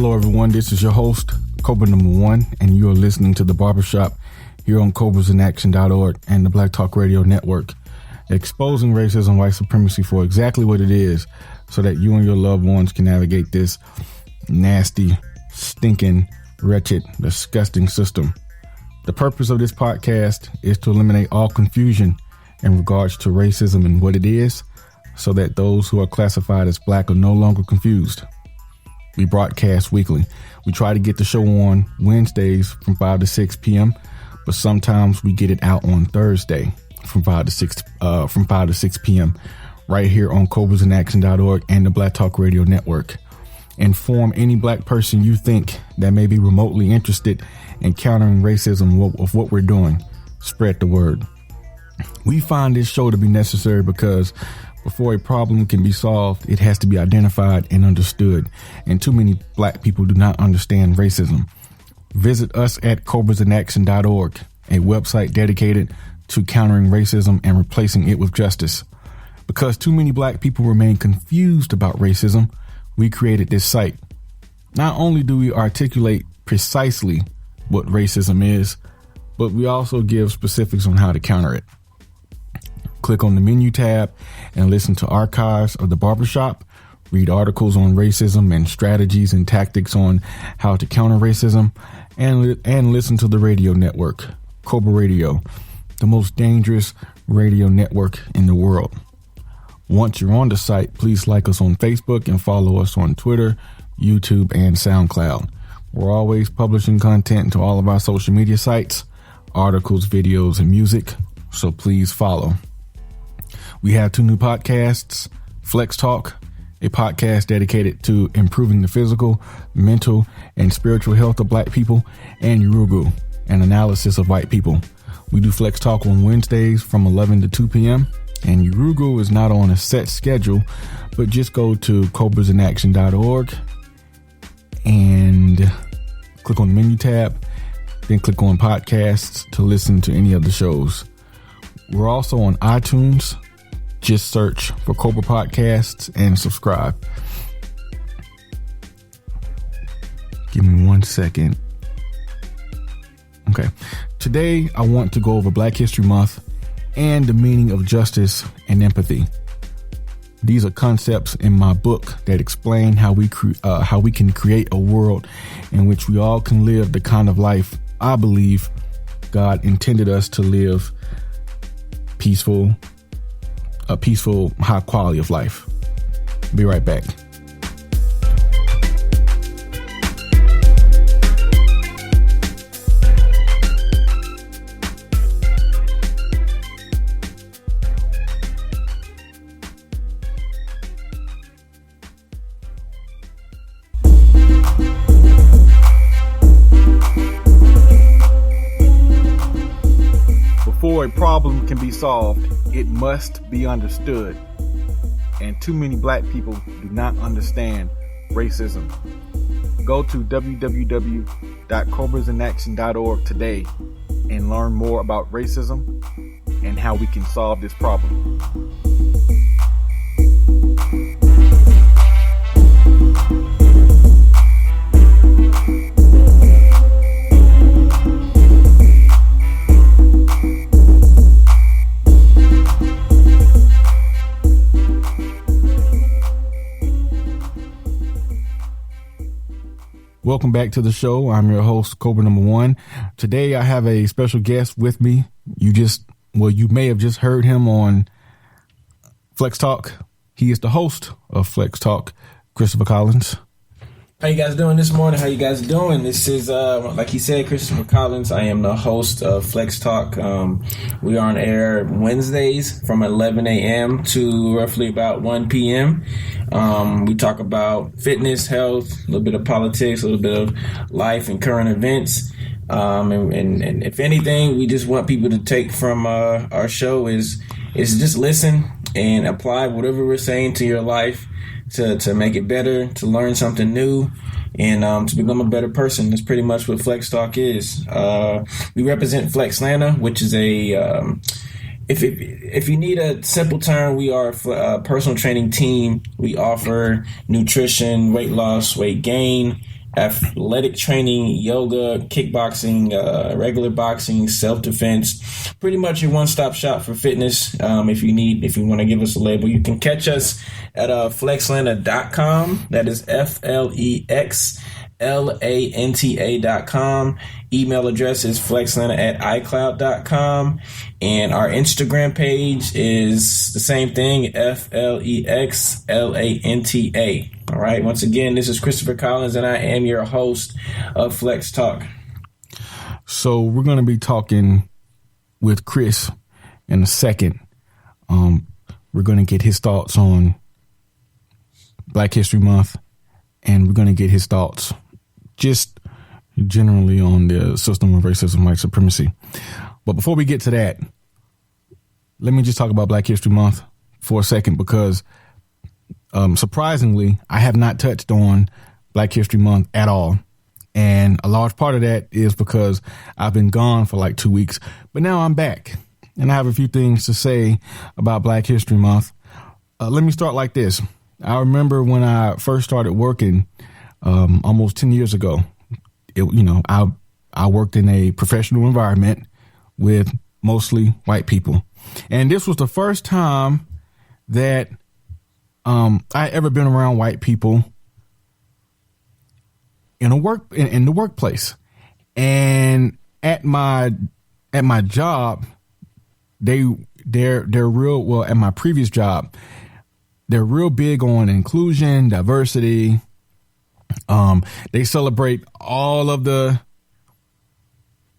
Hello, everyone. This is your host, Cobra Number One, and you are listening to The Barbershop here on CobrasInAction.org and the Black Talk Radio Network, exposing racism and white supremacy for exactly what it is so that you and your loved ones can navigate this nasty, stinking, wretched, disgusting system. The purpose of this podcast is to eliminate all confusion in regards to racism and what it is, so that those who are classified as black are no longer confused. We broadcast weekly. We try to get the show on Wednesdays from 5 to 6 p.m., but sometimes we get it out on Thursday from 5 to 6 p.m. right here on CobrasInAction.org and the Black Talk Radio Network. Inform any black person you think that may be remotely interested in countering racism of what we're doing. Spread the word. We find this show to be necessary because before a problem can be solved, it has to be identified and understood. And too many black people do not understand racism. Visit us at CobrasInAction.org, a website dedicated to countering racism and replacing it with justice. Because too many black people remain confused about racism, we created this site. Not only do we articulate precisely what racism is, but we also give specifics on how to counter it. Click on the menu tab and listen to archives of The Barbershop, read articles on racism and strategies and tactics on how to counter racism, and listen to the radio network, Cobra Radio, the most dangerous radio network in the world. Once you're on the site, please like us on Facebook and follow us on Twitter, YouTube, and SoundCloud. We're always publishing content to all of our social media sites, articles, videos, and music, so please follow. We have 2 new podcasts, Flex Talk, a podcast dedicated to improving the physical, mental, and spiritual health of black people, and Yurugu, an analysis of white people. We do Flex Talk on Wednesdays from 11 to 2 p.m., and Yurugu is not on a set schedule, but just go to CobrasInAction.org and click on the menu tab, then click on podcasts to listen to any of the shows. We're also on iTunes. Just search for Cobra Podcasts and subscribe. Give me 1 second. Okay. Today, I want to go over Black History Month and the meaning of justice and empathy. These are concepts in my book that explain how we can create a world in which we all can live the kind of life I believe God intended us to live. A peaceful, high quality of life. Be right back. Before a problem can be solved, it must be understood. And too many black people do not understand racism. Go to www.CobrasInAction.org today and learn more about racism and how we can solve this problem. Welcome back to the show. I'm your host, Cobra Number One. Today, I have a special guest with me. You may have just heard him on Flex Talk. He is the host of Flex Talk, Christopher Collins. How you guys doing this morning? How you guys doing? This is, like he said, Christopher Collins. I am the host of Flex Talk. We are on air Wednesdays from 11 a.m. to roughly about 1 p.m. We talk about fitness, health, a little bit of politics, a little bit of life and current events. And if anything, we just want people to take from our show is just listen and apply whatever we're saying to your life to make it better, to learn something new, and to become a better person. That's pretty much what Flex Talk is. We represent Flexlanta, which is a if you need a simple term, we are a personal training team. We offer nutrition, weight loss, weight gain, athletic training, yoga, kickboxing, regular boxing, self-defense. Pretty much your one-stop shop for fitness. If you want to give us a label, you can catch us at flexlanta.com. That is FLEXLANTA.com. Email address is flexlanta@icloud.com. And our Instagram page is the same thing, FLEXLANTA. All right. Once again, this is Christopher Collins, and I am your host of Flex Talk. So we're going to be talking with Chris in a second. We're going to get his thoughts on Black History Month, and we're going to get his thoughts just generally on the system of racism, white supremacy. But before we get to that, let me just talk about Black History Month for a second, because surprisingly, I have not touched on Black History Month at all. And a large part of that is because I've been gone for like 2 weeks, but now I'm back and I have a few things to say about Black History Month. Let me start like this. I remember when I first started working almost 10 years ago, I worked in a professional environment with mostly white people. And this was the first time that I ever been around white people in the workplace. And at my job, they're real, well, at my previous job, they're real big on inclusion, diversity. They celebrate all of the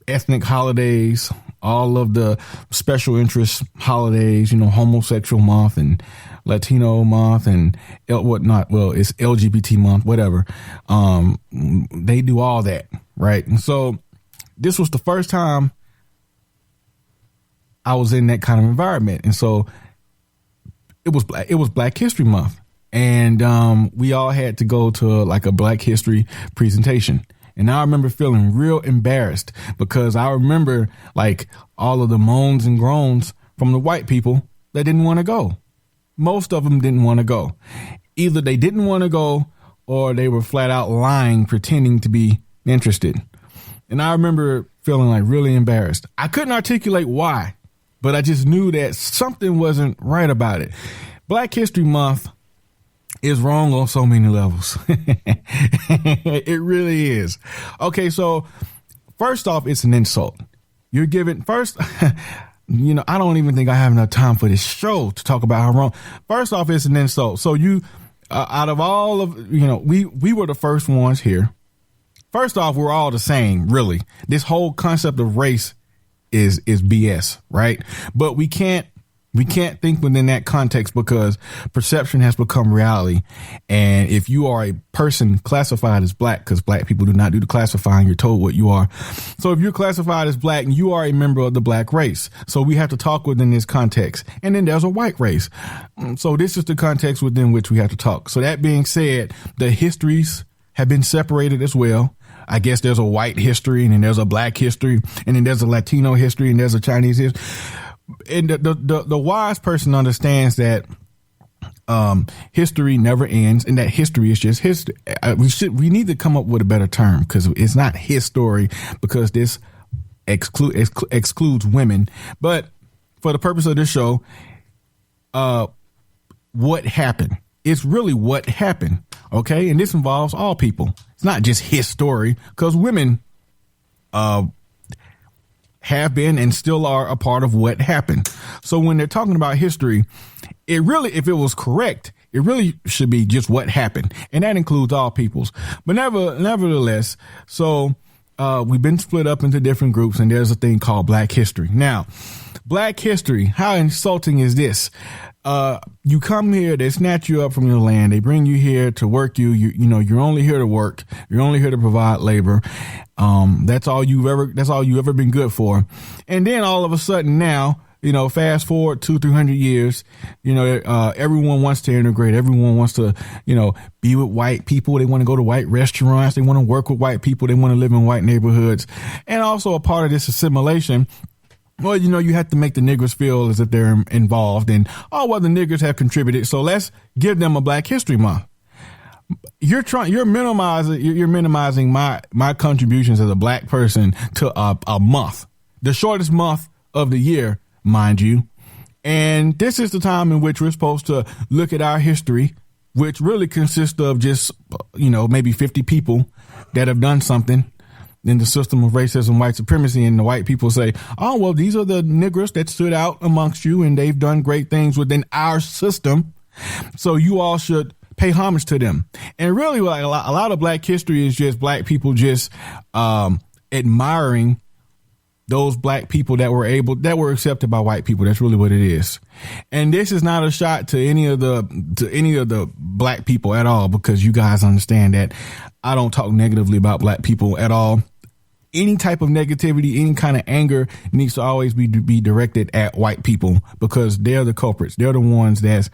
ethnic holidays, all of the special interest holidays, homosexual month and Latino month and whatnot. Well, it's LGBT month, whatever. They do all that, right? And so this was the first time I was in that kind of environment. And so it was Black History Month. And we all had to go to like a Black History presentation. And I remember feeling real embarrassed because I remember like all of the moans and groans from the white people that didn't want to go. Most of them didn't want to go. Either they didn't want to go or they were flat out lying, pretending to be interested. And I remember feeling like really embarrassed. I couldn't articulate why, but I just knew that something wasn't right about it. Black History Month is wrong on so many levels. It really is. Okay, so first off, it's an insult. You're giving first, I don't even think I have enough time for this show to talk about how wrong. First off, it's an insult. So you, out of all of, we were the first ones here. First off, we're all the same, really. This whole concept of race is BS, right? But we can't think within that context because perception has become reality. And if you are a person classified as black, because black people do not do the classifying, you're told what you are. So if you're classified as black, you are a member of the black race. So we have to talk within this context. And then there's a white race. So this is the context within which we have to talk. So that being said, the histories have been separated as well. I guess there's a white history and then there's a black history and then there's a Latino history and there's a Chinese history. And the wise person understands that history never ends and that history is just history. We need to come up with a better term because it's not his story because this excludes women. But for the purpose of this show, what happened? It's really what happened. OK, and this involves all people. It's not just his story because women have been and still are a part of what happened. So when they're talking about history, it really, if it was correct, it really should be just what happened. And that includes all peoples. But nevertheless, so we've been split up into different groups and there's a thing called Black History. Now, Black History, how insulting is this? You come here, they snatch you up from your land. They bring you here to work you're only here to work. You're only here to provide labor. That's all you've ever been good for. And then all of a sudden now, fast forward 200-300 years, everyone wants to integrate. Everyone wants to, be with white people. They want to go to white restaurants. They want to work with white people. They want to live in white neighborhoods. And also a part of this assimilation, well, you have to make the niggers feel as if they're involved and, the niggers have contributed. So let's give them a Black History Month. you're minimizing my contributions as a black person to a month, the shortest month of the year, mind you. And this is the time in which we're supposed to look at our history, which really consists of just, maybe 50 people that have done something in the system of racism, white supremacy, and the white people say, oh, well, these are the niggers that stood out amongst you and they've done great things within our system. So you all should pay homage to them. And really, like, a lot of black history is just black people just admiring those black people that were accepted by white people. That's really what it is. And this is not a shot to any of the black people at all, because you guys understand that I don't talk negatively about black people at all. Any type of negativity, any kind of anger needs to always be directed at white people, because they're the culprits. They're the ones that's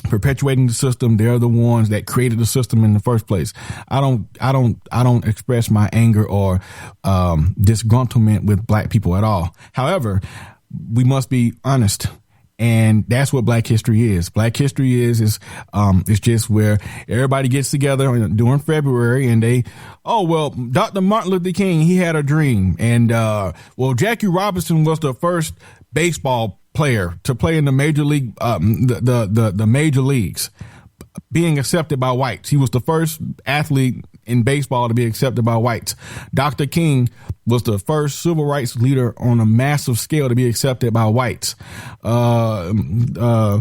perpetuating the system. They're the ones that created the system in the first place. I don't express my anger or disgruntlement with black people at all. However, we must be honest. And that's what Black history is. Black history is it's just where everybody gets together during February and Dr. Martin Luther King, he had a dream. And, Jackie Robinson was the first baseball player to play in the major league, the major leagues, being accepted by whites. He was the first athlete in baseball to be accepted by whites. Dr. King was the first civil rights leader on a massive scale to be accepted by whites. Any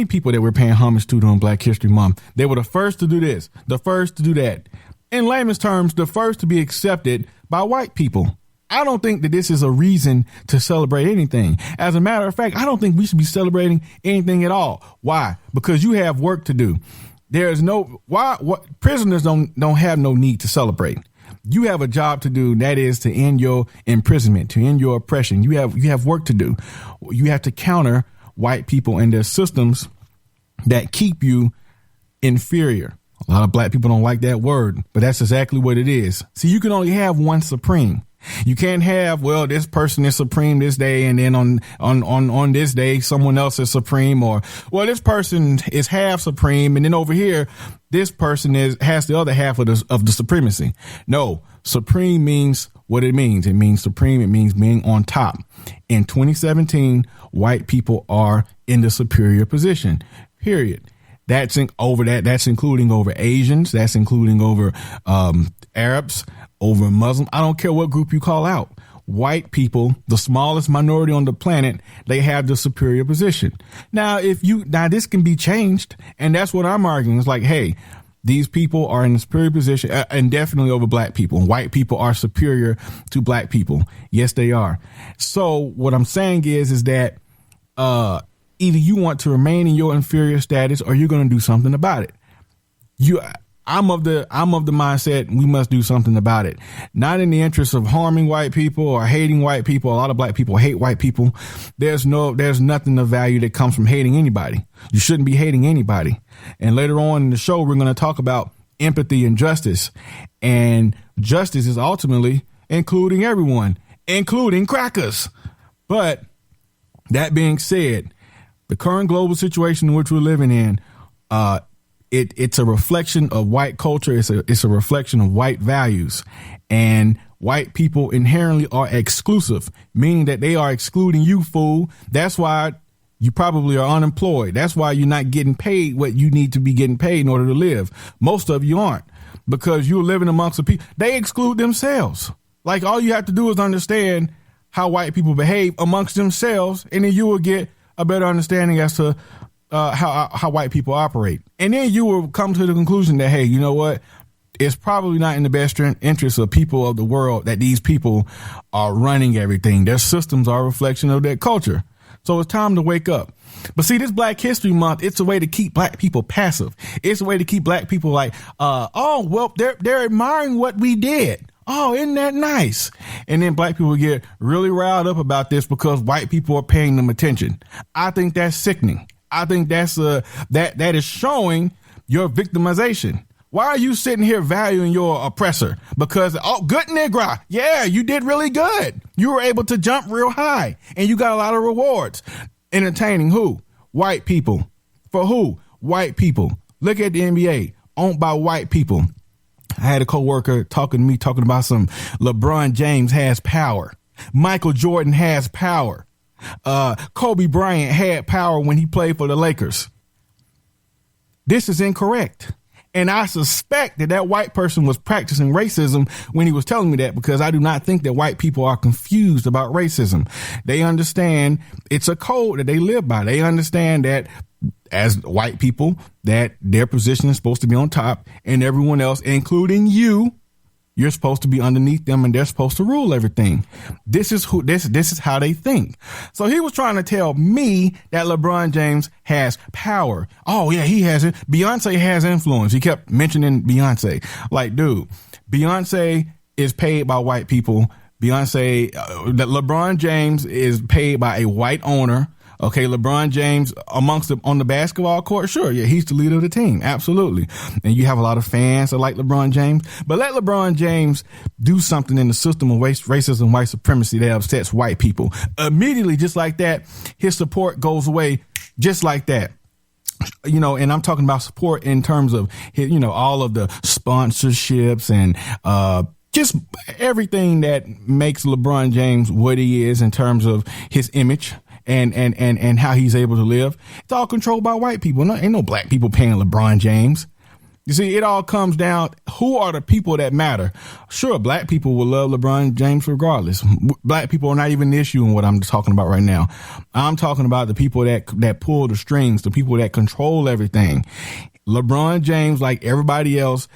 people that we're paying homage to during Black History Month, they were the first to do this, the first to do that. In layman's terms, the first to be accepted by white people. I don't think that this is a reason to celebrate anything. As a matter of fact, I don't think we should be celebrating anything at all. Why? Because you have work to do. Prisoners don't have no need to celebrate. You have a job to do, that is to end your imprisonment, to end your oppression. You have work to do. You have to counter white people and their systems that keep you inferior. A lot of black people don't like that word, but that's exactly what it is. See, you can only have one supreme. You can't have, this person is supreme this day, and then on this day, someone else is supreme, or, this person is half supreme, and then over here, this person has the other half of the supremacy. No, supreme means what it means. It means supreme. It means being on top. In 2017, white people are in the superior position, period. That's including over Asians. That's including over Arabs, over Muslim. I don't care what group you call out. White people, the smallest minority on the planet, they have the superior position. Now, this can be changed, and that's what I'm arguing. It's like, hey, these people are in a superior position, and definitely over black people. White people are superior to black people. Yes, they are. So what I'm saying is that either you want to remain in your inferior status or you're going to do something about it. I'm of the mindset we must do something about it. Not in the interest of harming white people or hating white people. A lot of black people hate white people. There's nothing of value that comes from hating anybody. You shouldn't be hating anybody. And later on in the show, we're going to talk about empathy and justice. And justice is ultimately including everyone, including crackers. But that being said, the current global situation in which we're living in, it's a reflection of white culture. It's a reflection of white values, and white people inherently are exclusive, meaning that they are excluding you, fool. That's why you probably are unemployed. That's why you're not getting paid what you need to be getting paid in order to live. Most of you aren't, because you're living amongst the people. They exclude themselves. Like, all you have to do is understand how white people behave amongst themselves, and then you will get a better understanding as to how white people operate. And then you will come to the conclusion that, hey, you know what? It's probably not in the best interest of people of the world that these people are running everything. Their systems are a reflection of their culture. So it's time to wake up. But see, this Black History Month, it's a way to keep black people passive. It's a way to keep black people like, they're admiring what we did. Oh, isn't that nice? And then black people get really riled up about this because white people are paying them attention. I think that's sickening. I think that is showing your victimization. Why are you sitting here valuing your oppressor? Because, good nigga. Yeah, you did really good. You were able to jump real high and you got a lot of rewards. Entertaining who? White people. For who? White people. Look at the NBA, owned by white people. I had a coworker talking about some LeBron James has power. Michael Jordan has power. Kobe Bryant had power when he played for the Lakers. This is incorrect. And I suspect that white person was practicing racism when he was telling me that, because I do not think that white people are confused about racism. They understand it's a code that they live by. They understand that as white people, that their position is supposed to be on top, and everyone else, including you're supposed to be underneath them, and they're supposed to rule everything. This is how they think. So he was trying to tell me that LeBron James has power. Oh yeah, he has it. Beyonce has influence. He kept mentioning Beyonce. Like, dude, Beyonce is paid by white people. LeBron James is paid by a white owner. Okay, LeBron James on the basketball court, sure, yeah, he's the leader of the team, absolutely. And you have a lot of fans that like LeBron James, but let LeBron James do something in the system of racism, white supremacy that upsets white people. Immediately, just like that, his support goes away just like that. You know, and I'm talking about support in terms of, you know, all of the sponsorships and, just everything that makes LeBron James what he is in terms of his image. And how he's able to live. It's all controlled by white people. Ain't no black people paying LeBron James. You see, it all comes down, who are the people that matter? Sure, black people will love LeBron James regardless. Black people are not even the issue in what I'm talking about right now. I'm talking about the people that pull the strings, the people that control everything. LeBron James, like everybody else,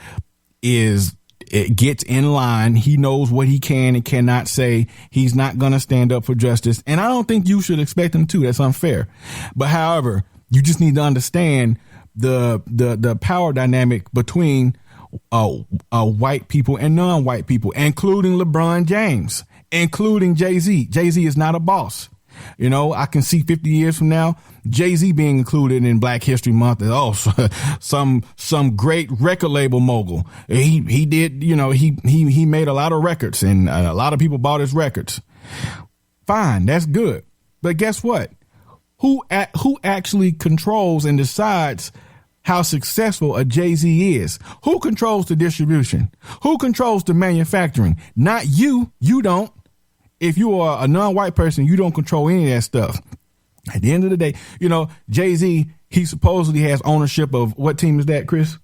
it gets in line. He knows what he can and cannot say. He's not going to stand up for justice. And I don't think you should expect him to. That's unfair. But however, you just need to understand the power dynamic between white people and non-white people, including LeBron James, including Jay-Z. Jay-Z is not a boss. You know, I can see 50 years from now, Jay-Z being included in Black History Month as some great record label mogul. He did, you know, he made a lot of records and a lot of people bought his records. Fine, that's good. But guess what? Who actually controls and decides how successful a Jay-Z is? Who controls the distribution? Who controls the manufacturing? Not you. You don't. If you are a non-white person, you don't control any of that stuff. At the end of the day, you know, Jay-Z, he supposedly has ownership of what team is that, Chris?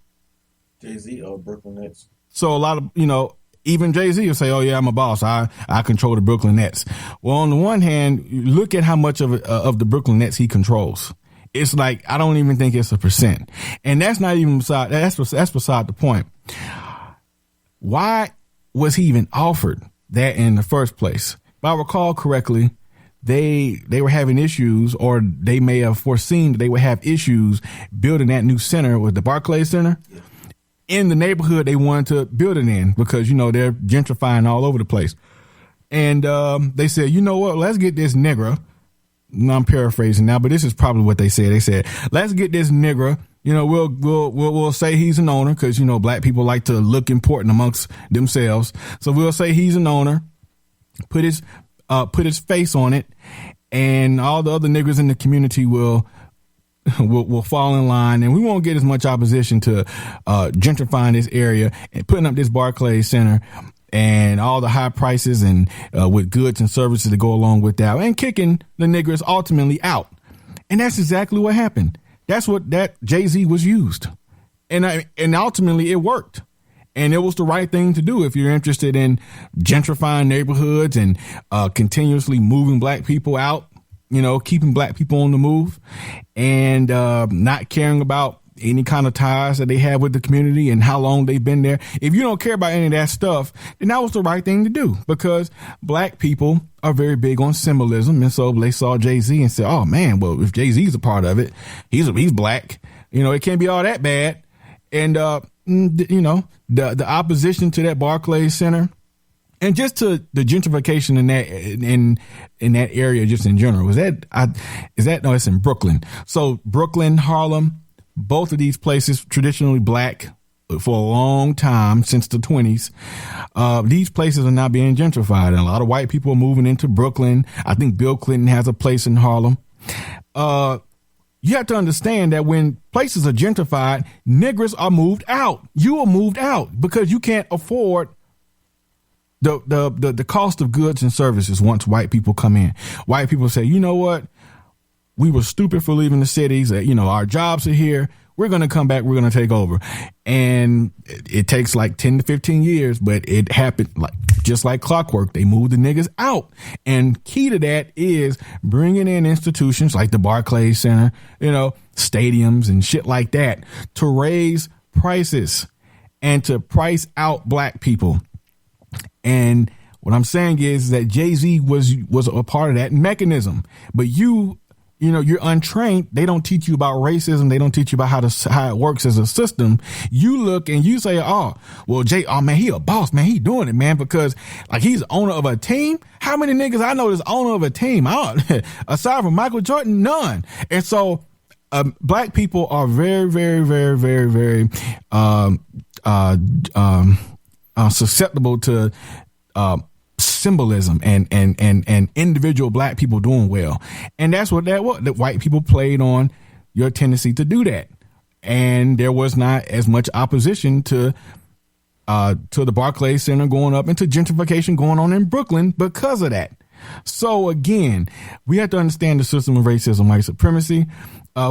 Jay-Z or Brooklyn Nets. So a lot of, you know, even Jay-Z will say, oh yeah, I'm a boss. I control the Brooklyn Nets. Well, on the one hand, look at how much of the Brooklyn Nets he controls. It's like, I don't even think it's 1%. And that's not even that's beside the point. Why was he even offered that in the first place? If I recall correctly, they were having issues, or they may have foreseen that they would have issues building that new center with the Barclays Center in the neighborhood they wanted to build it in, because, you know, they're gentrifying all over the place. And they said, you know what, let's get this nigger. I'm paraphrasing now, but this is probably what they said. They said, let's get this nigger. You know, we'll say he's an owner, because, you know, black people like to look important amongst themselves. So we'll say he's an owner. Put his face on it, and all the other niggers in the community will fall in line, and we won't get as much opposition to gentrifying this area and putting up this Barclays Center and all the high prices and with goods and services to go along with that, and kicking the niggers ultimately out. And that's exactly what happened. That's what that Jay-Z was used, and ultimately it worked. And it was the right thing to do if you're interested in gentrifying neighborhoods and continuously moving black people out, you know, keeping black people on the move, and not caring about any kind of ties that they have with the community and how long they've been there. If you don't care about any of that stuff, then that was the right thing to do, because black people are very big on symbolism. And so they saw Jay-Z and said, oh man, well, if Jay-Z's a part of it, he's black, you know, it can't be all that bad. And, you know, the opposition to that Barclays Center, and just to the gentrification in that area, just in general, no, it's in Brooklyn. So Brooklyn, Harlem, both of these places traditionally black for a long time, since the 20s. These places are now being gentrified, and a lot of white people are moving into Brooklyn. I think Bill Clinton has a place in Harlem. You have to understand that when places are gentrified, niggers are moved out. You are moved out because you can't afford the cost of goods and services once white people come in. White people say, you know what? We were stupid for leaving the cities. Our jobs are here. We're going to come back. We're going to take over. And it takes like 10 to 15 years, but it happened just like clockwork. They moved the niggas out. And key to that is bringing in institutions like the Barclays Center, stadiums and shit like that to raise prices and to price out black people. And what I'm saying is that Jay-Z was a part of that mechanism. But you're untrained. They don't teach you about racism. They don't teach you about how it works as a system. You look and you say, man, he a boss, man. He doing it, man, because like he's owner of a team. How many niggas I know is owner of a team? Aside from Michael Jordan, none. And so black people are very, very, very, very, very susceptible to symbolism and individual black people doing well. And that's what that was. The white people played on your tendency to do that. And there was not as much opposition to the Barclays Center going up and to gentrification going on in Brooklyn because of that. So again, we have to understand the system of racism, white supremacy.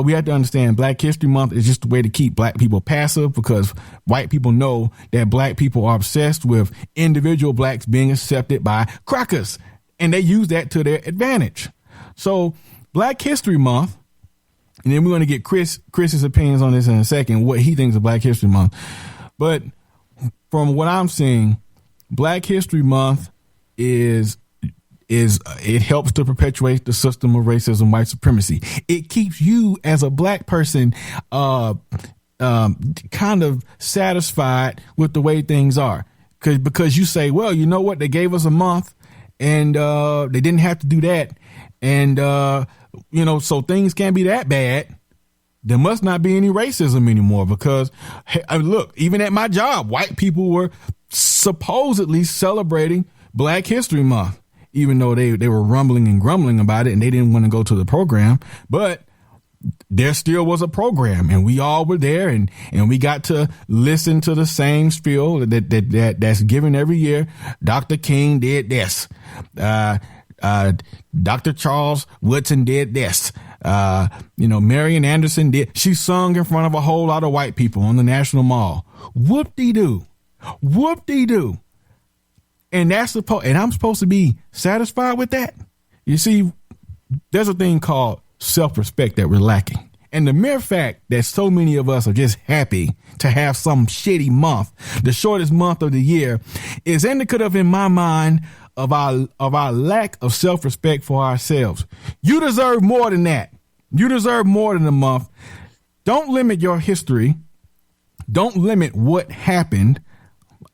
We have to understand Black History Month is just a way to keep black people passive because white people know that black people are obsessed with individual blacks being accepted by crackers, and they use that to their advantage. So Black History Month, and then we're going to get Chris's opinions on this in a second, what he thinks of Black History Month. But from what I'm seeing, Black History Month is it helps to perpetuate the system of racism, white supremacy. It keeps you as a black person kind of satisfied with the way things are. Because you say, well, you know what? They gave us a month and they didn't have to do that. And, so things can't be that bad. There must not be any racism anymore because, hey, look, even at my job, white people were supposedly celebrating Black History Month. Even though they were rumbling and grumbling about it and they didn't want to go to the program, but there still was a program and we all were there and we got to listen to the same spiel that's given every year. Dr. King did this. Dr. Charles Woodson did this. Marian Anderson she sung in front of a whole lot of white people on the National Mall. Whoop-de-doo. Whoop-de-doo. And I'm supposed to be satisfied with that. You see, there's a thing called self-respect that we're lacking. And the mere fact that so many of us are just happy to have some shitty month, the shortest month of the year, is indicative in my mind of our lack of self-respect for ourselves. You deserve more than that. You deserve more than a month. Don't limit your history. Don't limit what happened.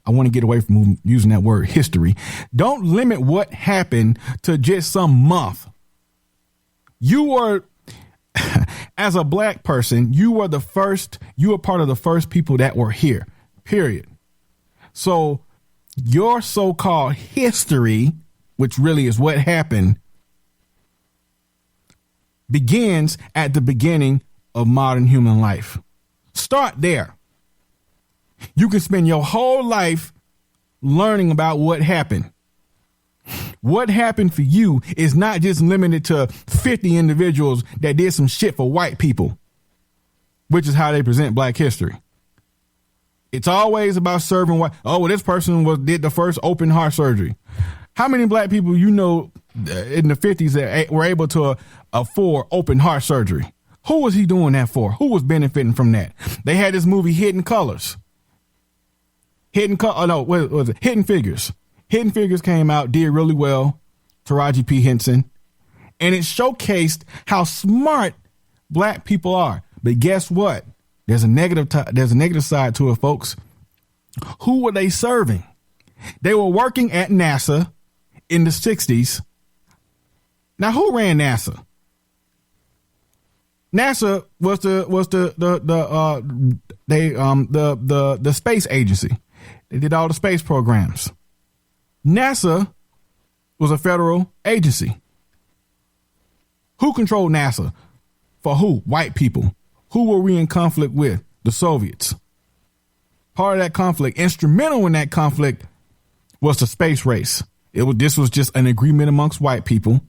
I want to get away from using that word history. Don't limit what happened to just some month. You were, as a black person, you were part of the first people that were here, period. So your so-called history, which really is what happened, begins at the beginning of modern human life. Start there. You can spend your whole life learning about what happened. What happened for you is not just limited to 50 individuals that did some shit for white people, which is how they present black history. It's always about serving white. Oh, well, this person did the first open heart surgery. How many black people in the 50s that were able to afford open heart surgery? Who was he doing that for? Who was benefiting from that? They had this movie Hidden Colors. Hidden Figures. Hidden Figures came out, did really well. Taraji P. Henson. And it showcased how smart black people are. But guess what? There's a negative side to it, folks. Who were they serving? They were working at NASA in the 60s. Now, who ran NASA? NASA was the space agency. They did all the space programs. NASA was a federal agency. Who controlled NASA? For who? White people. Who were we in conflict with? The Soviets. Part of that conflict, instrumental in that conflict, was the space race. This was just an agreement amongst white people.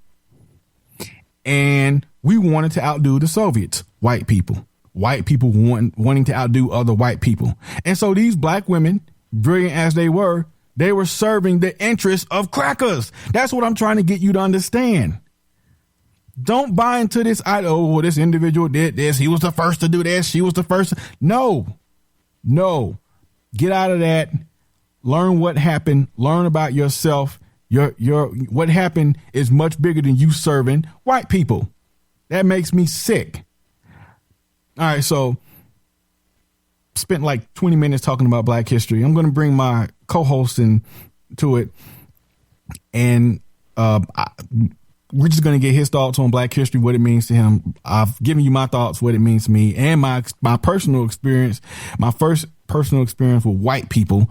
And we wanted to outdo the Soviets, white people. White people wanting to outdo other white people. And so these black women, brilliant as they were serving the interests of crackers. That's what I'm trying to get you to understand. Don't buy into this. Well, this individual did this. He was the first to do this. She was the first. No. Get out of that. Learn what happened. Learn about yourself. What happened is much bigger than you serving white people. That makes me sick. All right, so spent like 20 minutes talking about Black history. I'm going to bring my co-host into it, and we're just going to get his thoughts on Black history, what it means to him. I've given you my thoughts, what it means to me, and my personal experience, my first personal experience with white people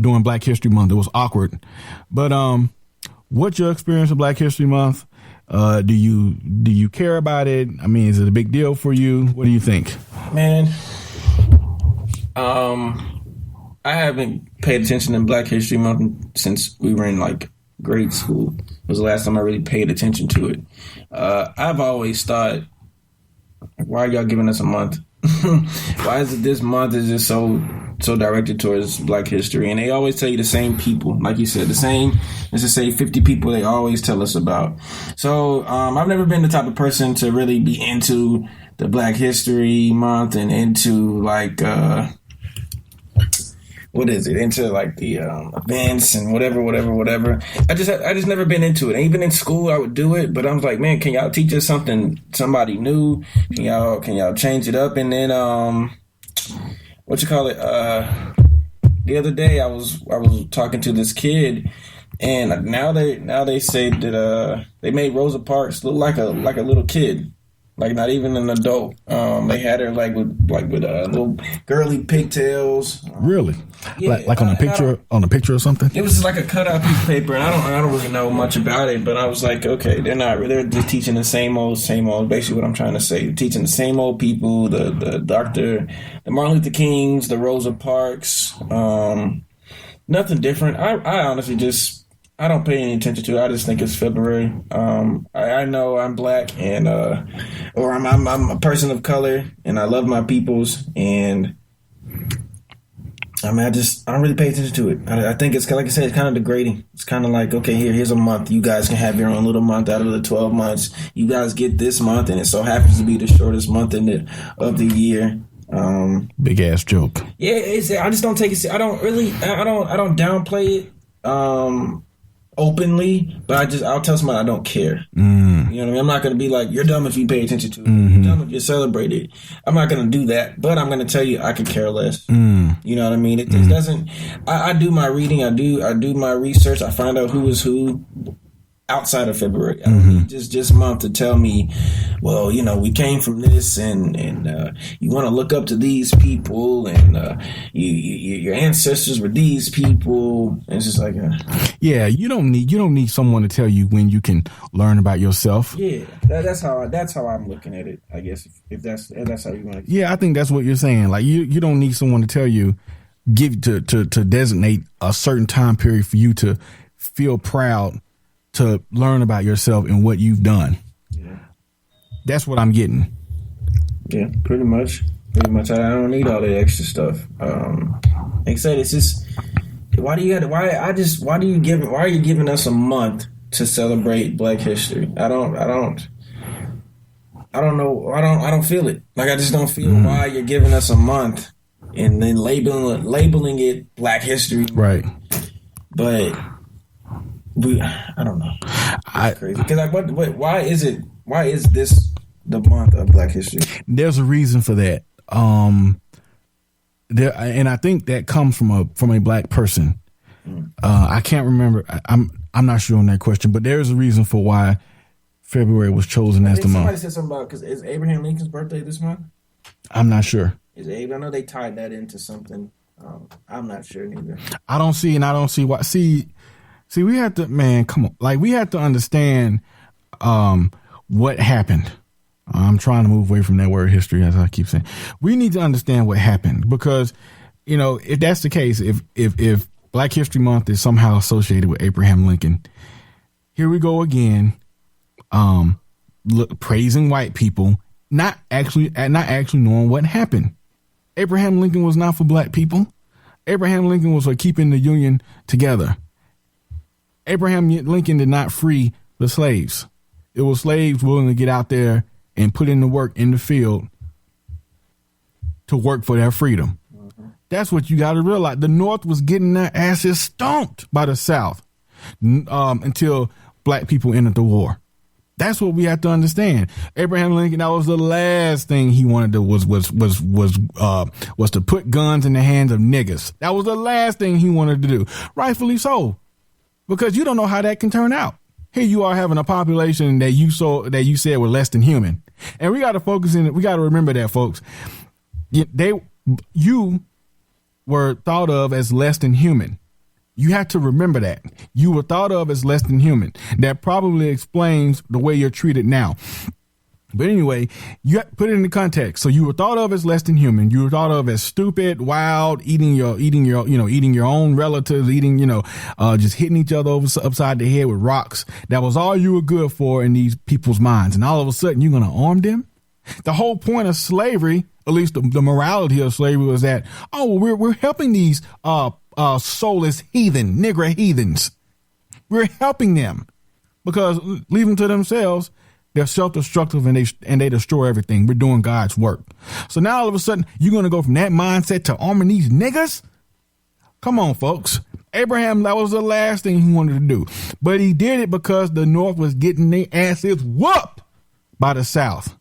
during Black History Month. It was awkward. But what's your experience with Black History Month? Do you care about it? I mean, is it a big deal for you? What do you think? Man, I haven't paid attention to Black History Month since we were in like grade school. It was the last time I really paid attention to it. I've always thought, why are y'all giving us a month? Why is it this month is just so directed towards Black history? And they always tell you the same people, like you said, the same, let's just say 50 people they always tell us about. So I've never been the type of person to really be into the Black History Month and into like into like the events and whatever. I just never been into it. And even in school I would do it, but I was like, man, can y'all teach us somebody new? Can y'all change it up? And then the other day I was talking to this kid, and now they say that they made Rosa Parks look like a little kid. Like not even an adult. They had her like with little girly pigtails. Really? Yeah, like on a picture or something? It was just like a cutout piece of paper, and I don't really know much about it. But I was like, okay, they're just teaching the same old. Basically, what I'm trying to say, teaching the same old people, the the Martin Luther Kings, the Rosa Parks. Nothing different. I honestly just. I don't pay any attention to it. I just think it's February. I know I'm Black and or I'm a person of color, and I love my peoples, and I mean I don't really pay attention to it. I think it's like I said, it's kind of degrading. It's kind of like, okay, here's a month. You guys can have your own little month out of the 12 months. You guys get this month, and it so happens to be the shortest month of the year. Big ass joke. Yeah, I just don't take it. I don't downplay it. Openly, but I'll tell somebody I don't care. You know what I mean? I'm not going to be like, you're dumb if you pay attention to it. You're dumb if you celebrate it. I'm not going to do that, but I'm going to tell you I could care less. You know what I mean? It doesn't. I do my reading. I do my research. I find out who is who outside of February. I don't need just a month to tell me, well, you know, we came from this, and you want to look up to these people, and your ancestors were these people. And it's just like, yeah, you don't need someone to tell you when you can learn about yourself. Yeah, that's how I'm looking at it. I guess if that's how you want to. Yeah, I think that's what you're saying. Like you don't need someone to tell you, to designate a certain time period for you to feel proud to learn about yourself and what you've done. Yeah. That's what I'm getting. Yeah, pretty much. I don't need all that extra stuff. Like I said, it's just why are you giving us a month to celebrate Black history? I don't know. I don't feel it. Like I just don't feel why you're giving us a month and then labeling it Black history. Right. But I don't know. It's crazy. Because why is this the month of Black history? There's a reason for that. And I think that comes from a Black person. I can't remember. I'm not sure on that question, but there's a reason for why February was chosen as the month. Somebody said something about, because is Abraham Lincoln's birthday this month? I'm not sure. I know they tied that into something. I'm not sure neither. I don't see why. See, we have to, man, come on. Like, we have to understand what happened. I'm trying to move away from that word history, as I keep saying. We need to understand what happened because, if that's the case, if Black History Month is somehow associated with Abraham Lincoln, here we go again, praising white people, not actually knowing what happened. Abraham Lincoln was not for black people. Abraham Lincoln was for keeping the Union together. Abraham Lincoln did not free the slaves. It was slaves willing to get out there and put in the work in the field to work for their freedom. Mm-hmm. That's what you got to realize. The North was getting their asses stomped by the South until black people entered the war. That's what we have to understand. Abraham Lincoln, that was the last thing he wanted to was to put guns in the hands of niggas. That was the last thing he wanted to do. Rightfully so, because you don't know how that can turn out. Here you are having a population that you said were less than human, and we got to focus in. We got to remember that, folks. You were thought of as less than human. You have to remember that. You were thought of as less than human. That probably explains the way you're treated now. But anyway, you have to put it into context. So you were thought of as less than human. You were thought of as stupid, wild, eating your own relatives, just hitting each other upside the head with rocks. That was all you were good for in these people's minds. And all of a sudden you're going to arm them? The whole point of slavery, at least the morality of slavery, was that, we're helping these, soulless heathen, Negro heathens. We're helping them because leave them to themselves. They're self-destructive and they destroy everything. We're doing God's work. So now all of a sudden you're going to go from that mindset to arming these niggas? Come on, folks. Abraham, that was the last thing he wanted to do, but he did it because the North was getting their asses whooped by the South.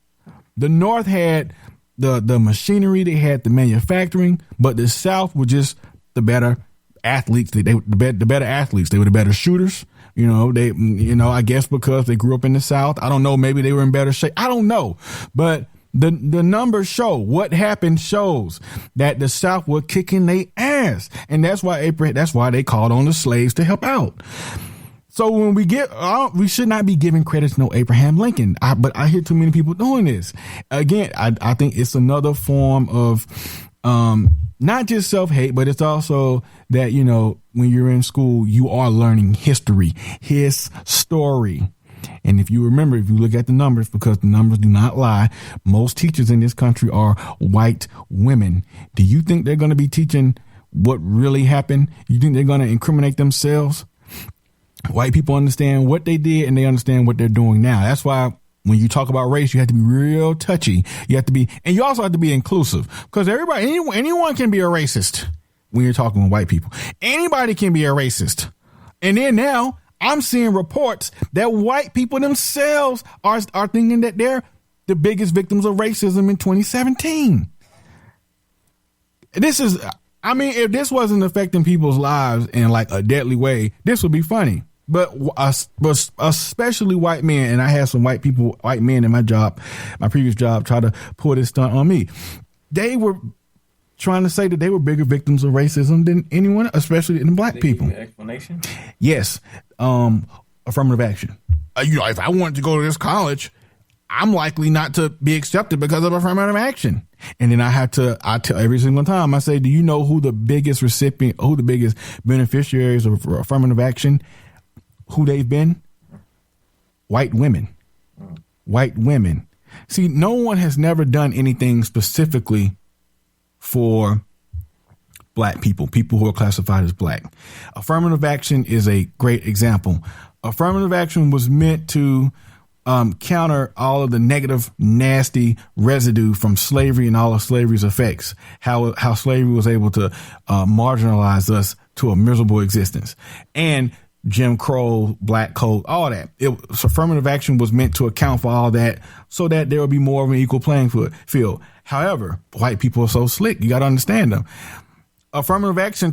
The North had the machinery, they had the manufacturing, but the South were just the better athletes. The better athletes. They were the better shooters. I guess because they grew up in the South. I don't know. Maybe they were in better shape. I don't know. But the numbers show what happened shows that the South were kicking their ass. And that's why they called on the slaves to help out. So when we should not be giving credit to no Abraham Lincoln. But I hear too many people doing this. Again, I think it's another form of, not just self-hate, but it's also that, when you're in school, you are learning history, his story. And if you look at the numbers, because the numbers do not lie, most teachers in this country are white women. Do you think they're going to be teaching what really happened? You think they're going to incriminate themselves? White people understand what they did and they understand what they're doing now. That's why when you talk about race, you have to be real touchy. And you also have to be inclusive, because anyone can be a racist when you're talking with white people. Anybody can be a racist. And then now I'm seeing reports that white people themselves are thinking that they're the biggest victims of racism in 2017. If this wasn't affecting people's lives in like a deadly way, this would be funny. But especially white men, and I had some white men in my previous job, try to pull this stunt on me. They were trying to say that they were bigger victims of racism than anyone, especially in black people. Give you an explanation? Yes. Affirmative action. If I wanted to go to this college, I'm likely not to be accepted because of affirmative action. And then I tell every single time, I say, do you know who the biggest beneficiaries of affirmative action, who they've been? White women. White women. See, no one has never done anything specifically for black people who are classified as black. Affirmative action is a great example. Affirmative action was meant to counter all of the negative, nasty residue from slavery and all of slavery's effects, how slavery was able to marginalize us to a miserable existence. And Jim Crow, black code, all that. Affirmative action was meant to account for all that so that there would be more of an equal playing field. However, white people are so slick. You got to understand them. Affirmative action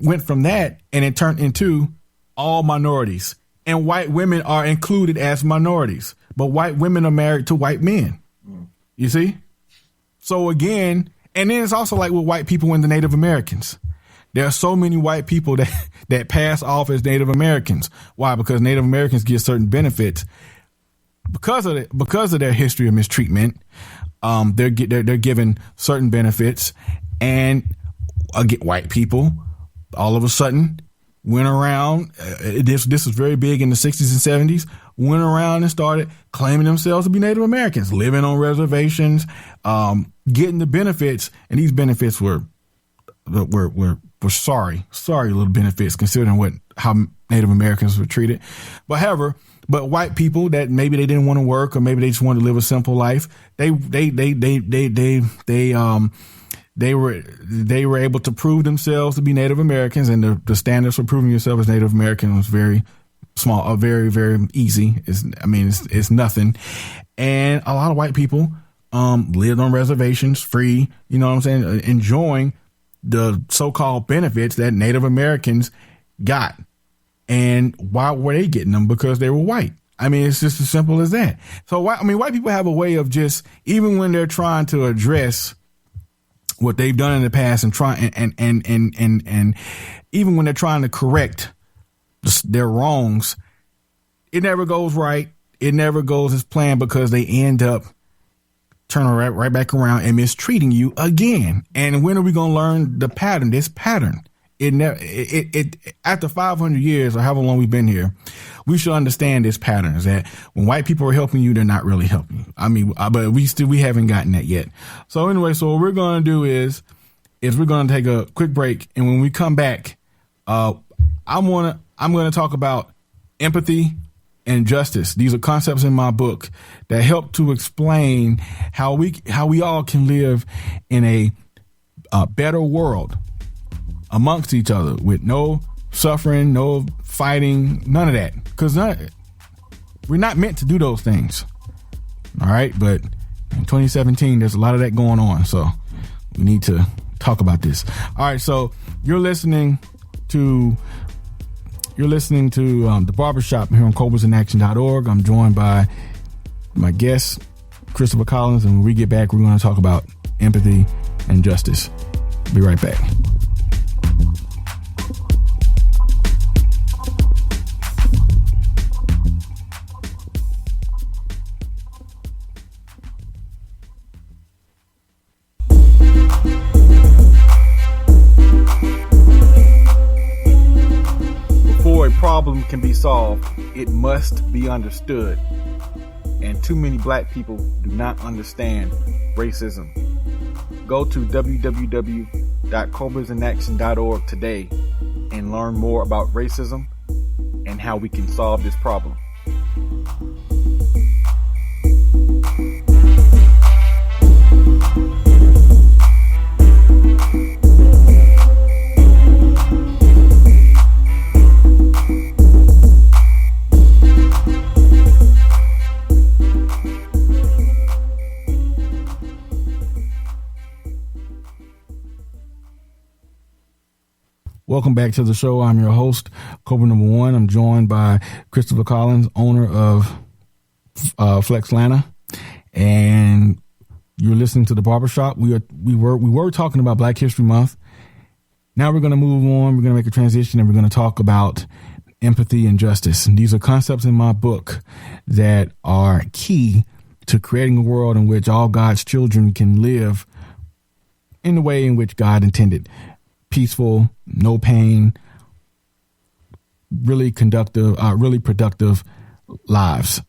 went from that and it turned into all minorities. And white women are included as minorities. But white women are married to white men. You see? So again, and then it's also like with white people and the Native Americans. There are so many white people that pass off as Native Americans. Why? Because Native Americans get certain benefits. because of their history of mistreatment, they're given certain benefits, and white people all of a sudden went around. This was very big in the 60s and 70s. Went around and started claiming themselves to be Native Americans, living on reservations, getting the benefits, and these benefits were sorry little benefits considering how Native Americans were treated. But white people that maybe they didn't want to work, or maybe they just wanted to live a simple life, they were able to prove themselves to be Native Americans, and the standards for proving yourself as Native American was very small, very, very easy. It's nothing. And a lot of white people lived on reservations, free, you know what I'm saying, enjoying the so-called benefits that Native Americans got. And why were they getting them? Because they were white. It's just as simple as that. So white people have a way of just, even when they're trying to address what they've done in the past and and even when they're trying to correct their wrongs, it never goes right. It never goes as planned, because they end up turning right back around and mistreating you again. And when are we going to learn the pattern? This pattern. After 500 years or however long we've been here, we should understand this pattern, is that when white people are helping you, they're not really helping you. But we haven't gotten that yet. So anyway, so what we're going to do is we're going to take a quick break. And when we come back, I'm going to talk about empathy and justice. These are concepts in my book that help to explain how we all can live in a better world amongst each other, with no suffering, no fighting, none of that. Because we're not meant to do those things. All right. But in 2017, there's a lot of that going on. So we need to talk about this. All right. So you're listening to The Barbershop here on CobrasInAction.org. I'm joined by my guest, Christopher Collins. And when we get back, we're going to talk about empathy and justice. Be right back. Before a problem can be solved, it must be understood. And too many black people do not understand racism. Go to www.cobrasinaction.org today and learn more about racism and how we can solve this problem. Welcome back to the show. I'm your host, Cobra Number One. I'm joined by Christopher Collins, owner of Flexlana, and you're listening to The Barbershop. We were talking about Black History Month. Now we're going to move on. We're going to make a transition, and we're going to talk about empathy and justice. And these are concepts in my book that are key to creating a world in which all God's children can live in the way in which God intended. Peaceful, no pain, really productive lives.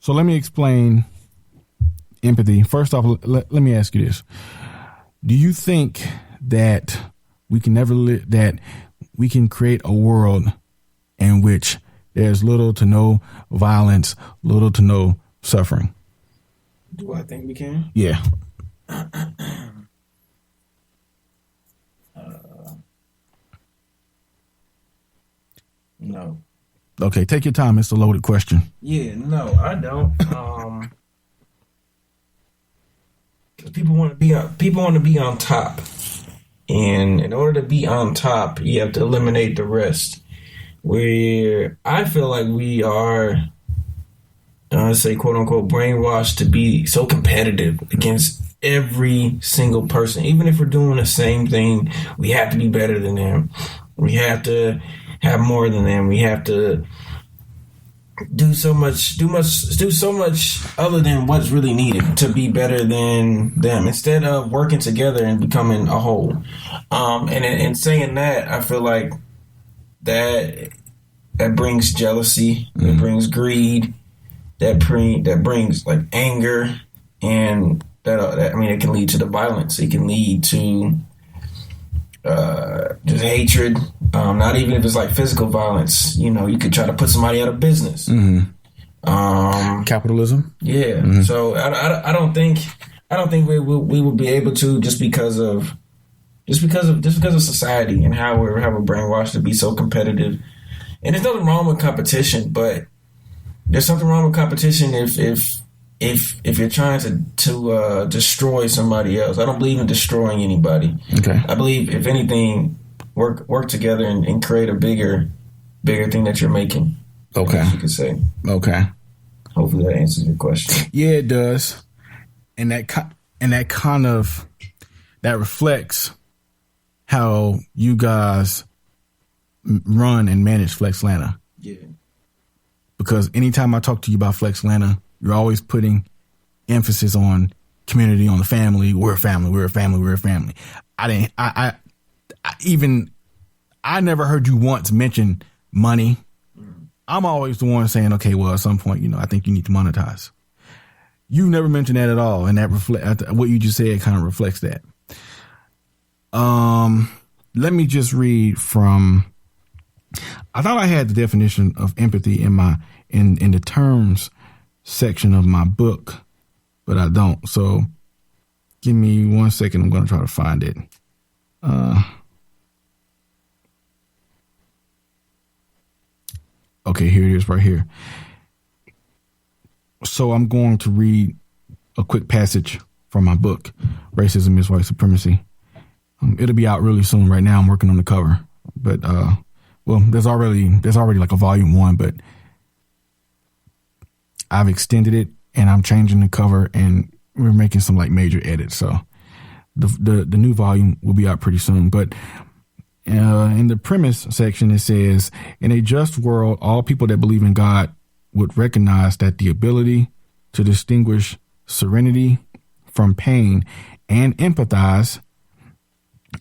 So let me explain empathy. First off, let me ask you this. Do you think that we can that we can create a world in which there's little to no violence, little to no suffering? Do I think we can? Yeah. No. Okay, take your time. It's a loaded question. Yeah, no, I don't. People want to be on top, and in order to be on top, you have to eliminate the rest. Where I feel like we are, say quote unquote, brainwashed to be so competitive against every single person. Even if we're doing the same thing, we have to be better than them. We have to have more than them. We have to do so much other than what's really needed to be better than them, instead of working together and becoming a whole. And in saying that, I feel like that brings jealousy, that brings greed, that brings like anger, and that it can lead to the violence. It can lead to just hatred. Not even if it's like physical violence. You could try to put somebody out of business. Capitalism. Yeah. So I don't think we will be able to, just because of society and how we're brainwashed to be so competitive. And there's nothing wrong with competition, but there's something wrong with competition if you're trying to destroy somebody else. I don't believe in destroying anybody. Okay. I believe, if anything, work together and create a bigger thing that you're making. Okay. You could say. Okay. Hopefully that answers your question. Yeah, it does. And that kind of reflects how you guys run and manage Flexlanta. Yeah. Because anytime I talk to you about Flexlanta, you're always putting emphasis on community, on the family. We're a family. We're a family. We're a family. I never heard you once mention money. I'm always the one saying, okay, well, at some point, I think you need to monetize. You've never mentioned that at all. And that what you just said kind of reflects that. Let me just read from, I thought I had the definition of empathy in the terms section of my book, but I don't. So give me 1 second. I'm going to try to find it. Okay, here it is right here. So I'm going to read a quick passage from my book, Racism is White Supremacy. It'll be out really soon. Right now I'm working on the cover, but there's already like a volume 1, but I've extended it and I'm changing the cover and we're making some like major edits. So the new volume will be out pretty soon. But in the premise section, it says, in a just world, all people that believe in God would recognize that the ability to distinguish serenity from pain and empathize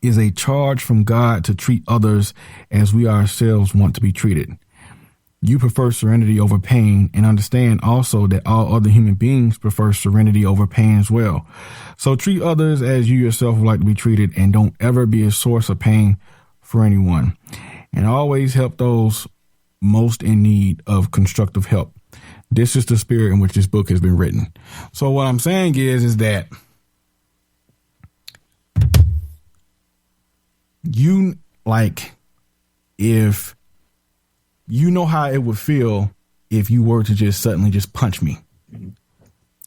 is a charge from God to treat others as we ourselves want to be treated. You prefer serenity over pain, and understand also that all other human beings prefer serenity over pain as well. So treat others as you yourself would like to be treated, and don't ever be a source of pain for anyone. And always help those most in need of constructive help. This is the spirit in which this book has been written. So what I'm saying is that if you know how it would feel if you were to just suddenly just punch me,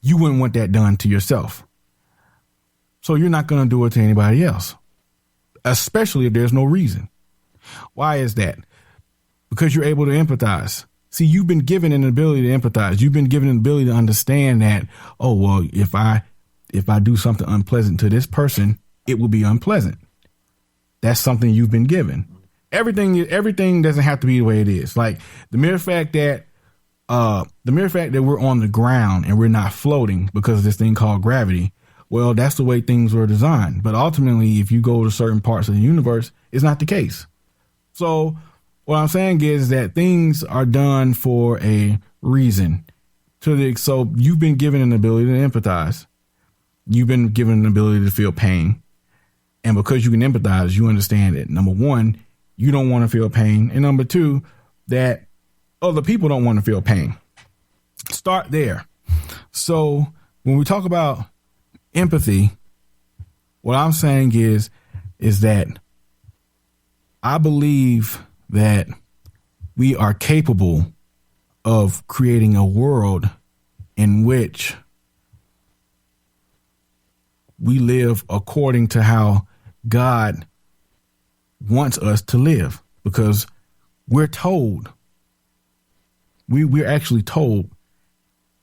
you wouldn't want that done to yourself. So you're not going to do it to anybody else, especially if there's no reason. Why is that? Because you're able to empathize. See, you've been given an ability to empathize. You've been given an ability to understand that, oh, well, if I do something unpleasant to this person, it will be unpleasant. That's something you've been given. Everything doesn't have to be the way it is. Like the mere fact that we're on the ground and we're not floating because of this thing called gravity. Well, that's the way things were designed. But ultimately, if you go to certain parts of the universe, it's not the case. So what I'm saying is that things are done for a reason. So you've been given an ability to empathize. You've been given an ability to feel pain. And because you can empathize, you understand that, number one, you don't want to feel pain. And number two, that other people don't want to feel pain. Start there. So when we talk about empathy, what I'm saying is that I believe that we are capable of creating a world in which we live according to how God wants us to live, because we're told, we're actually told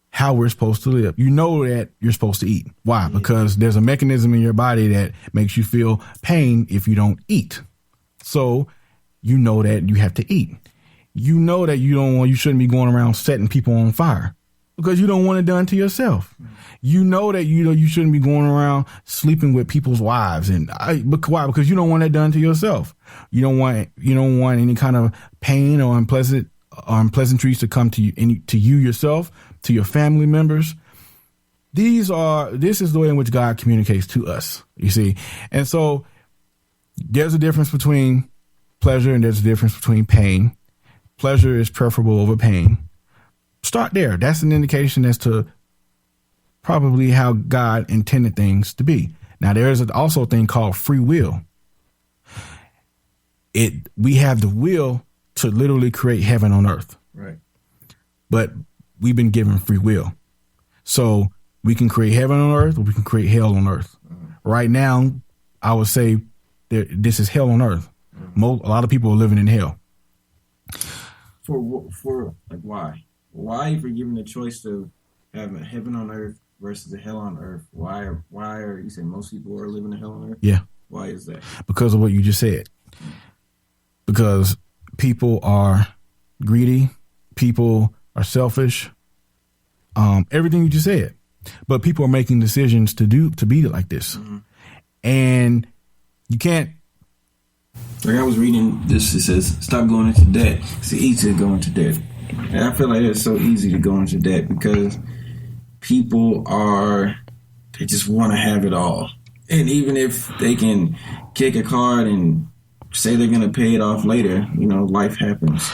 how we're supposed to live. You know that you're supposed to eat. Why? Because there's a mechanism in your body that makes you feel pain if you don't eat. So you know that you have to eat. you know that you shouldn't be going around setting people on fire because you don't want it done to yourself. You know that you shouldn't be going around sleeping with people's wives, why? Because you don't want that done to yourself. You don't want any kind of pain or unpleasantries to come to you yourself, to your family members. This is the way in which God communicates to us, you see. And so there's a difference between pleasure and there's a difference between pain. Pleasure is preferable over pain. Start there. That's an indication as to probably how God intended things to be. Now, there is also a thing called free will. We have the will to literally create heaven on earth. Right. But we've been given free will. So we can create heaven on earth or we can create hell on earth. Right now, I would say this is hell on earth. A lot of people are living in hell. For like, why? Why, if you're given the choice to have a heaven on earth versus a hell on earth, why are you saying most people are living in hell on earth? Yeah. Why is that? Because of what you just said. Because people are greedy, people are selfish, everything you just said. But people are making decisions to be like this. Mm-hmm. And you can't. Like I was reading this, it says, stop going into debt. It's easy to go into debt. And I feel like it's so easy to go into debt because people they just want to have it all. And even if they can kick a card and say they're going to pay it off later, life happens.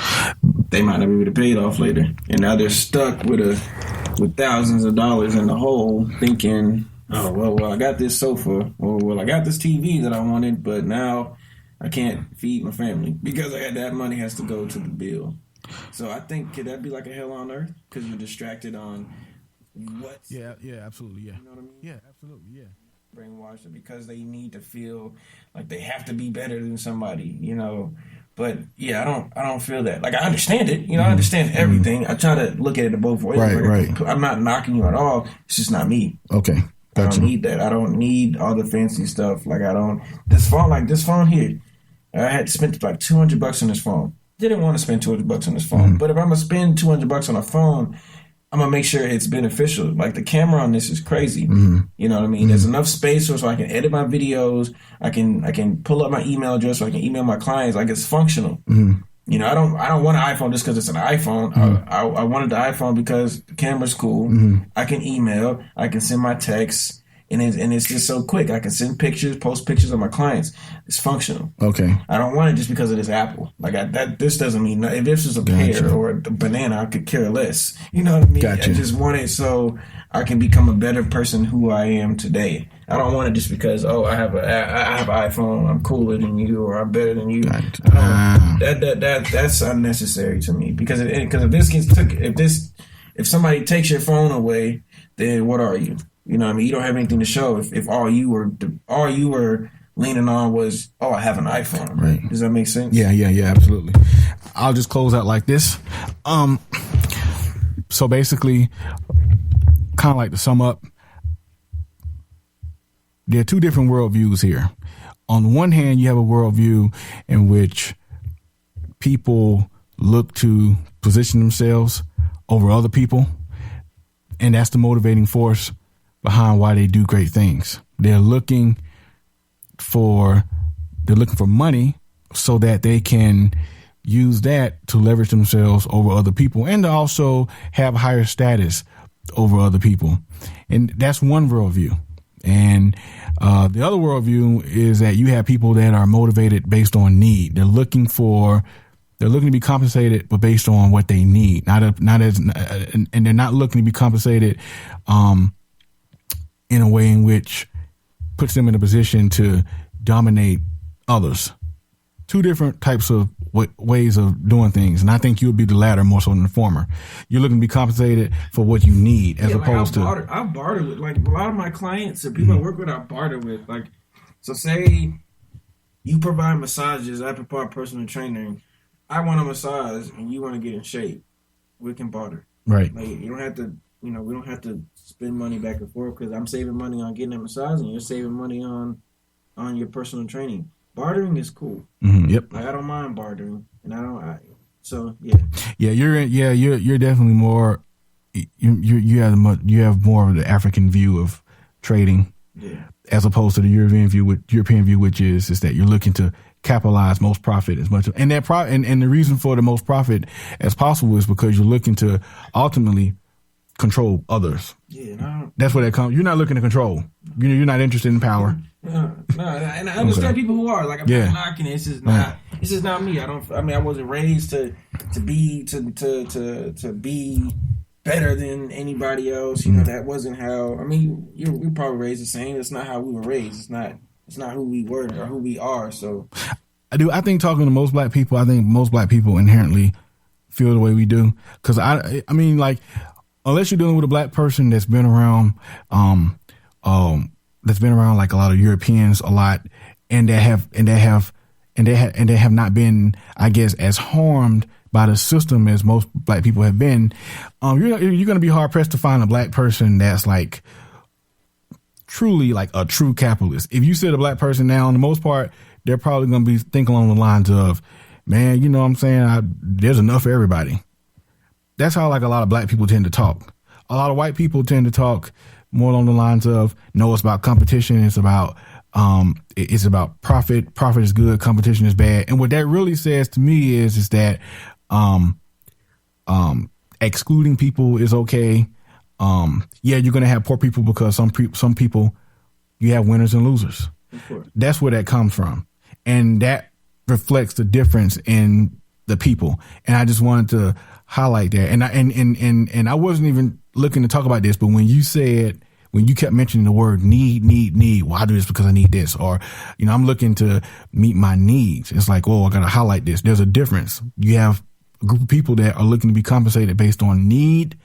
They might not be able to pay it off later. And now they're stuck with thousands of dollars in the hole thinking, oh, well, I got this sofa, or well, I got this TV that I wanted, but now I can't feed my family because that money has to go to the bill. So I think, could that be like a hell on earth? Because you're distracted on what? Yeah, absolutely, yeah. You know what I mean? Yeah, absolutely, yeah. Brainwashed because they need to feel like they have to be better than somebody, But yeah, I don't feel that. Like I understand it, I understand everything. I try to look at it both ways. Right. I'm not knocking you at all. It's just not me. Okay. Gotcha. I don't need that. I don't need all the fancy stuff. Like this phone here. I had spent like $200 on this phone. Didn't want to spend $200 on this phone, but if I'm gonna spend $200 on a phone, I'm gonna make sure it's beneficial. Like the camera on this is crazy. Mm-hmm. You know what I mean? Mm-hmm. There's enough space so I can edit my videos. I can pull up my email address so I can email my clients. Like it's functional. Mm-hmm. I don't want an iPhone just because it's an iPhone. Mm-hmm. I wanted the iPhone because the camera's cool. Mm-hmm. I can email. I can send my texts. And it's just so quick. I can send pictures, post pictures of my clients. It's functional. Okay. I don't want it just because of this apple. Like this doesn't mean if this was a pear or a banana, I could care less. You know what I mean? Gotcha. I just want it so I can become a better person who I am today. I don't want it just because I have an iPhone. I'm cooler than you or I'm better than you. Gotcha. That's unnecessary to me because if this gets if somebody takes your phone away, then what are you? You know what I mean? You don't have anything to show if all you were leaning on was, I have an iPhone. Right. Does that make sense? Yeah, absolutely. I'll just close out like this. So basically, kind of like to sum up, there are two different worldviews here. On the one hand, you have a worldview in which people look to position themselves over other people, and that's the motivating force behind why they do great things. They're looking for money so that they can use that to leverage themselves over other people and to also have higher status over other people. And that's one worldview. And the other worldview is that you have people that are motivated based on need. They're looking to be compensated, but based on what they need, and they're not looking to be compensated in a way in which puts them in a position to dominate others. Two different types of ways of doing things. And I think you'll be the latter more so than the former. You're looking to be compensated for what you need as opposed to... I barter with, like, a lot of my clients or people I work with, I barter with. Like, so say you provide massages, I provide personal training. I want a massage and you want to get in shape. We can barter. Right. Like, you don't have to... we don't have to spend money back and forth because I'm saving money on getting a massage and you're saving money on your personal training. Bartering is cool. Mm-hmm, yep. Like, I don't mind bartering, and So yeah, you're definitely more. You have more of the African view of trading, as opposed to the European view, which is that you're looking to capitalize most profit as much, and and the reason for the most profit as possible is because you're looking to ultimately control others. Yeah, that's where that comes. You're not looking to control. You're not interested in power. No, and I understand people who are like, I'm not knocking it. It's just not. It's just not me. I wasn't raised to be better than anybody else. You know, that wasn't how. I mean, we probably raised the same. It's not how we were raised. It's not who we were or who we are. So, I think talking to most black people, I think most black people inherently feel the way we do. Because I mean, like, unless you're dealing with a black person that's been around, like a lot of Europeans a lot, and they have not been, I guess, as harmed by the system as most black people have been. You're going to be hard pressed to find a black person that's like truly like a true capitalist. If you sit a black person down, the most part, they're probably going to be thinking along the lines of, man, you know what I'm saying? There's enough for everybody. That's how like a lot of black people tend to talk. A lot of white people tend to talk more along the lines of, no, it's about competition. It's about profit. Profit is good. Competition is bad. And what that really says to me is that, excluding people is okay. You're going to have poor people because some people, you have winners and losers. Of course. That's where that comes from. And that reflects the difference in the people. And I just wanted to highlight that. And I wasn't even looking to talk about this, but when you kept mentioning the word need, well, I do this because I need this, or, you know, I'm looking to meet my needs. It's like, oh, I got to highlight this. There's a difference. You have a group of people that are looking to be compensated based on need,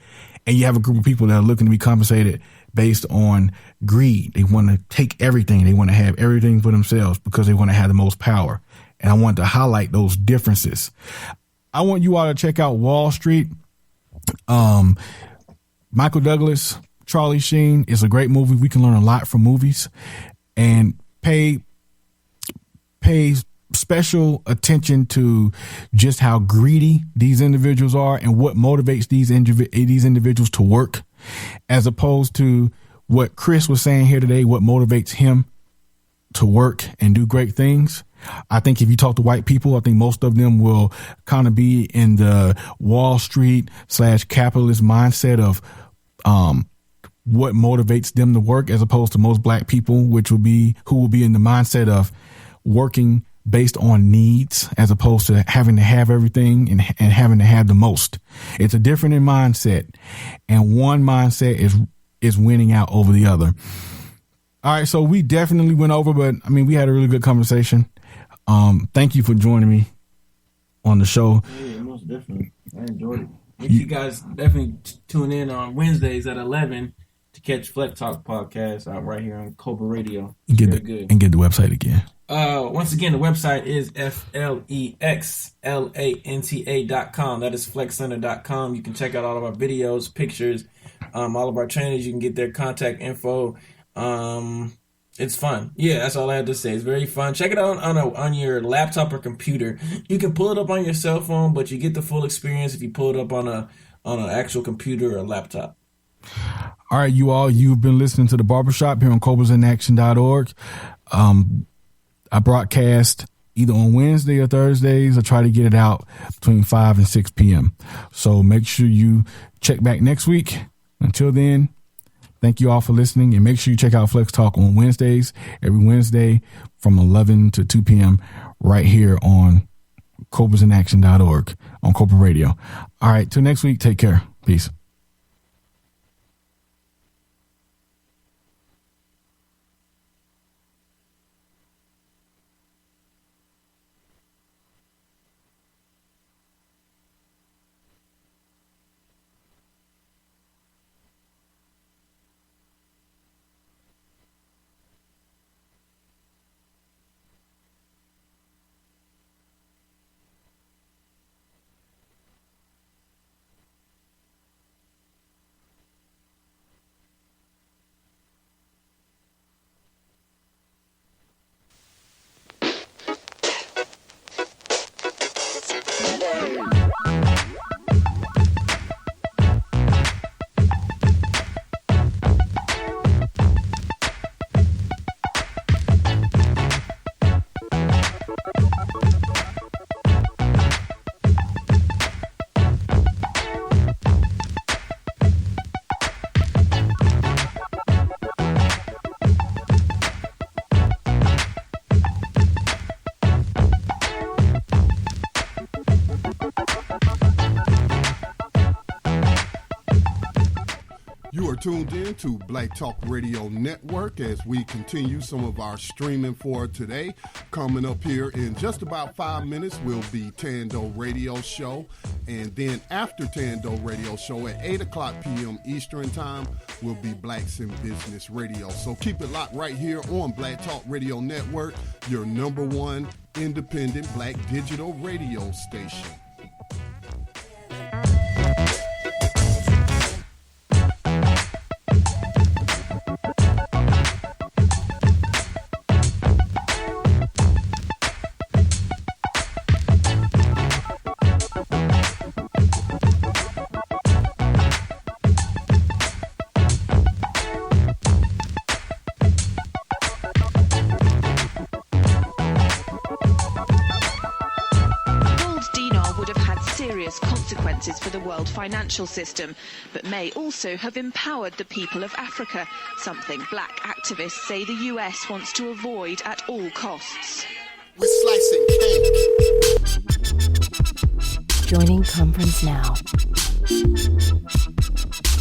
and you have a group of people that are looking to be compensated based on greed. They want to take everything. They want to have everything for themselves because they want to have the most power. And I want to highlight those differences. I want you all to check out Wall Street. Michael Douglas, Charlie Sheen is a great movie. We can learn a lot from movies, and pay special attention to just how greedy these individuals are and what motivates these individuals to work, as opposed to what Chris was saying here today, what motivates him to work and do great things. I think if you talk to white people, I think most of them will kind of be in the Wall Street / capitalist mindset of what motivates them to work, as opposed to most black people, who will be in the mindset of working based on needs, as opposed to having to have everything and having to have the most. It's a different in mindset, and one mindset is winning out over the other. All right, so we definitely went over, but I mean, we had a really good conversation. Thank you for joining me on the show. Yeah, most definitely. I enjoyed it. Make you guys definitely tune in on Wednesdays at 11 to catch Flex Talk podcast out right here on Cobra Radio. Get the website again. Once again, the website is FlexLanta.com. That is flexcenter.com. You can check out all of our videos, pictures, all of our trainers. You can get their contact info. It's fun. Yeah, that's all I had to say. It's very fun. Check it out on your laptop or computer. You can pull it up on your cell phone, but you get the full experience if you pull it up on an actual computer or laptop. All right, you all, you've been listening to The Barbershop here on CobrasInAction.org. I broadcast either on Wednesday or Thursdays. I try to get it out between 5 and 6 p.m. So make sure you check back next week. Until then, thank you all for listening, and make sure you check out Flex Talk on Wednesdays, every Wednesday from 11 to 2 p.m. right here on CobrasInAction.org on Cobra Radio. All right, till next week, take care. Peace. You are tuned in to Black Talk Radio Network as we continue some of our streaming for today. Coming up here in just about 5 minutes will be Tando Radio Show. And then after Tando Radio Show at 8 o'clock p.m. Eastern Time will be Blacks in Business Radio. So keep it locked right here on Black Talk Radio Network, your number one independent black digital radio station. For the world financial system, but may also have empowered the people of Africa, something black activists say the US wants to avoid at all costs. We're slicing cake. Joining conference now.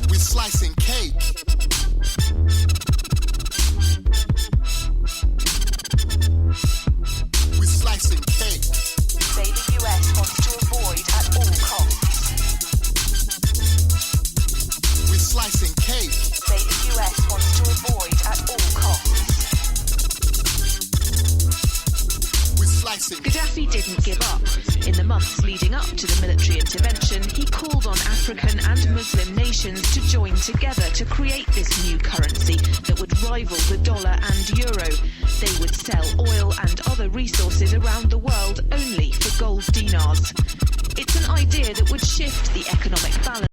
We're slicing cake. We're slicing cake. Say the US wants to avoid at all costs. Slicing cake. Say the US wants to avoid at all costs. We're slicing. Gaddafi didn't give up. In the months leading up to the military intervention, he called on African and Muslim nations to join together to create this new currency that would rival the dollar and euro. They would sell oil and other resources around the world only for gold dinars. It's an idea that would shift the economic balance